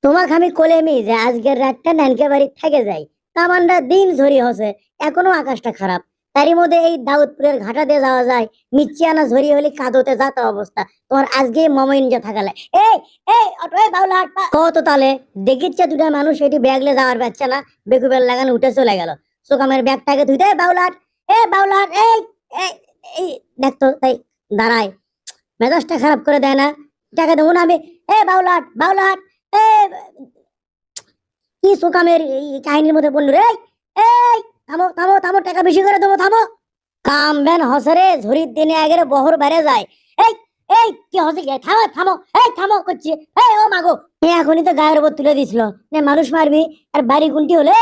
তোমাকে আমি কলেমি যে আজকের রাতটা নানকে বাড়ি থেকে যাই। কামানরা দিন ঝরি হচ্ছে, এখনো আকাশটা খারাপ। তারই মধ্যে এই দাউদপুরের ঘাটা দিয়ে যাওয়া যায়, মিচ্ছিয়ানা ঝরি হলে কাদোতে যাতা অবস্থা। তোমার আজকে মমিন যে থাকালে এই এই অটো এই বাউলা হাট কত তালে দেখিচ্ছে দুটা মানুষ এটি ব্যাগলে যাওয়ার পাচ্ছে না, বেকুবেল লাগানো উঠে চলে গেল। সুকামের ব্যাগটাকে ধুইতে বাউলা হাট এ বাউলা হাট এই এই এই দেখতো তাই দাঁড়ায়, মেজাজটা খারাপ করে দেয় না। টাকা দেবো না আমি। এ বাউলা হাট বাউলা হাট এ কি সুকামের এই কাহিনীর মধ্যে বললো রে। এই থামো থামো থামো, টাকা বেশি করে দেবো, থামো। কাম বেন হসরে ঝুরির দিনে আগের বহর বেড়ে যায়। এই এই কি হসে গে, থামো থামো, এই থামো করছি। এই ও মাগো, এখনই তো গায়ের উপর তুলে দিছিল না মানুষ মারবি। আর বাড়ি কোনটি হলে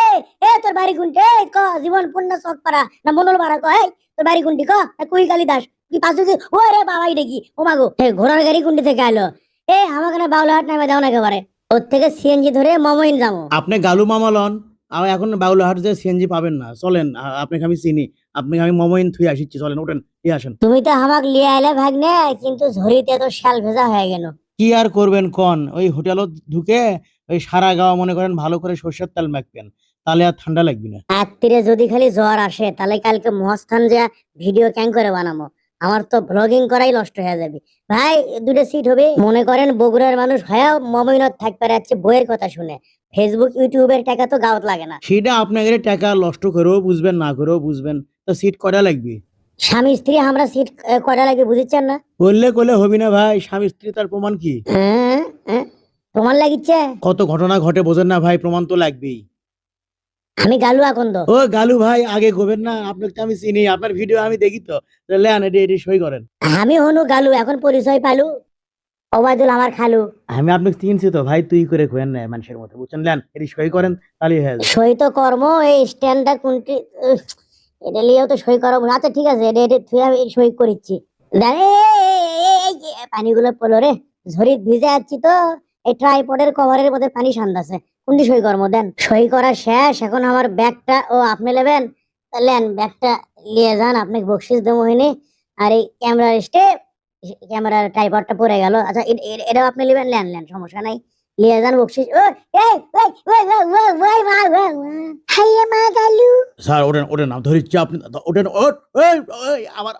এ তোর বাড়ি কোনটি, এই ক জীবন পূর্ণ চক পাড়া না মনোল পাড়া, ক এই তোর বাড়ি কোনটি, ক কুই কালী দাস কি পাশে কি ও রে বাবাই দেখি ও মাগো। এই ঘোড়ার গাড়ি কোনটি থেকে আলো, এ আমাকে না বাউলাহাট নামে দাও না একেবারে। ওর থেকে সিএনজি ধরে মমইন যাবো। আপনি গালু মামা লন, আর এখন বাউলাহাট যে সিএনজি পাবেন না, চলেন আপনাকে আমি চিনি, আপনাকে আমি মমইন থুই আসিচ্ছি, চলেন ওঠেন আসেন। তুমি তো আমাক লিয়ে আইলে ভাগ্নে, কিন্তু ঝরিতে তো শাল ভেজা হয়ে গেল। কি আর করবেন কন, ওই হোটেলত ঢুকে ওই সারা গাওয়া মনে করেন ভালো করে সর্ষের তেল মাখবেন, তাহলে আর ঠান্ডা লাগবে না। রাত্রিরে যদি খালি জ্বর আসে তাহলে কালকে মহাস্থান যে ভিডিও ক্যাং করে বানাবো, আমার তো ব্লগিং করাই নষ্ট হয়ে যাবে। ভাই দুটো সিট হবে, মনে করেন বগুড়ার মানুষ হয়ে মমিনত থাকতে যাচ্ছে বইয়ের কথা শুনে। ফেসবুক ইউটিউবের টাকা তো গাওত লাগে না। সেটা আপনাদের টাকা নষ্ট করেও বুঝবেন, না করেও বুঝবেন, তো সিট কটা লাগবে? স্বামী স্ত্রী আমরা সিট কয়টা লাগে বুঝিচ্ছেন না? বললে করলে হবি না ভাই, স্বামী স্ত্রী তার প্রমাণ কি? হ্যাঁ হ্যাঁ, প্রমাণ লাগিচ্ছে। কত ঘটনা ঘটে বোঝেন না ভাই, প্রমাণ তো লাগবেই। আমি গালু এখন তো। ও গালু ভাই আগে গোবেন না, আপনাকে আমি চিনি, আপনার ভিডিও আমি দেখি তো। লেন এটি সই করেন। আমি হনু গালু, এখন পরিচয় পালু। ওবায়দুল আমার খালু। আমি আপনাকে চিনছি তো ভাই, তুই করে খোয়েন না মানুষের মতো, বুঝছেন? লেন এটি সই করেন, তাহলে হয়ে যাবে। সই তো কর্ম, এই স্ট্যান্ডটা কোনটি এটা লিয়েও তো সই করা। আচ্ছা ঠিক আছে, এটা এটা তুই আমি সই করিচ্ছি। দাঁড়ে পানিগুলো পড়লো রে, ঝড়ি ভিজে যাচ্ছি তো। এই ট্রাইপডের কভারের মধ্যে পানি সান্দাছে, কোনটি সই কর্ম দেন। সই করা শেষ, এখন আমার ব্যাগটা ও আপনি নেবেন। লেন ব্যাগটা নিয়ে যান, আপনাকে বকশিস দেবো হইনি। আর এই ক্যামেরার স্টেপ, ক্যামেরার ট্রাইপডটা পড়ে গেল। আচ্ছা এটাও আপনি নেবেন, লেন লেন সমস্যা নাই, লিয়ে যান বকশিস। ও এই ওই ওই ওই ওই মা হাইয়া মা গালু। স্যার ওঠেন ওঠেন, আমি ধরিচ্ছি, আপনি ওঠেন। ওঠ ওই ওই আমার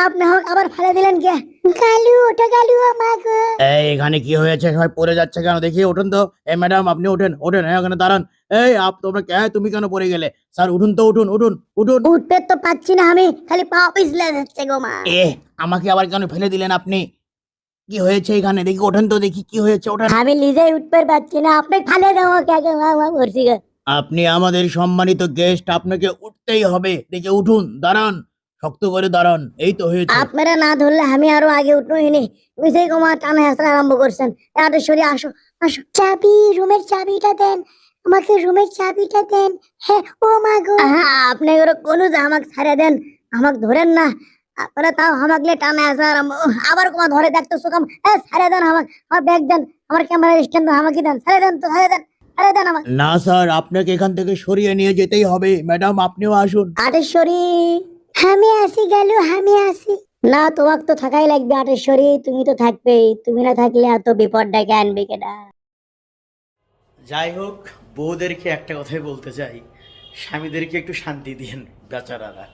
আপনি হোক আবার ফেলে দিলেন কে? গালু ওটা গালু মা গো। এই এখানে কি হয়েছে, সবাই পড়ে যাচ্ছে কেন দেখি? ওঠেন তো। এই ম্যাডাম আপনি ওঠেন ওঠেন, এখানে দাঁড়ান। এই তোমরা তুমি কেন পড়ে গেলে? স্যার উঠুন তো, উঠুন উঠুন উঠুন। উঠতে তো পাচ্ছি না আমি, খালি পা পিছলে যাচ্ছে গো মা। আমাকে আবার কেন ফেলে দিলেন আপনি? কি হয়েছে এখানে দেখি? ওঠেন তো দেখি কি হয়েছে, ওঠেন। আমি নিজেই উঠতে পারছি না, আপনি ফেলে দেবো কে মা মা করছি গো। আপনি আমাদের সম্মানিত গেস্ট, আপনাকে উঠতেই হবে, দেখে উঠুন, দাঁড়ান, শক্ত করে দাঁড়ান। এই তো হয়েছে। আপনারা না ধরলে আমি আরো আগে উঠবইনি। বুঝেই গো মা টানা হেসরা আরম্ভ করছেন। সরি আসো আসো। চাবি, রুমের চাবিটা দেন আমাকে, রুমের চাবিটা দেন। হ্যাঁ ও মা গো। আপনি ওরা কোনো আমাকে ছাড়ে দেন, আমাকে ধরেন না। আপনারা তাও আমাকে টানা হেসরা আরম্ভ। আবার কোমা ধরে দেখতো সুকাম। ছাড়ে দেন আমাকে, আমার ব্যাগ দেন, আমার ক্যামেরা স্ট্যান্ড আমাকে দেন, ছাড়ে দেন তো, ছাড়ে দেন, ছাড়ে দেন আমাকে। না স্যার, আপনাকে এখান থেকে সরিয়ে নিয়ে যেতেই হবে। ম্যাডাম আপনিও আসুন। আটেশ্বরী আমি আসি গেল, আমি আসি। না তোমাকে তো থাকাই লাগবে আটেশ্বরী, তুমি তো থাকবেই, তুমি না থাকলে এত বিপদ ডেকে আনবে কেডা। যাই হোক, বউদেরকে একটা কথাই বলতে চাই, স্বামীদেরকে একটু শান্তি দিন বেচারারা।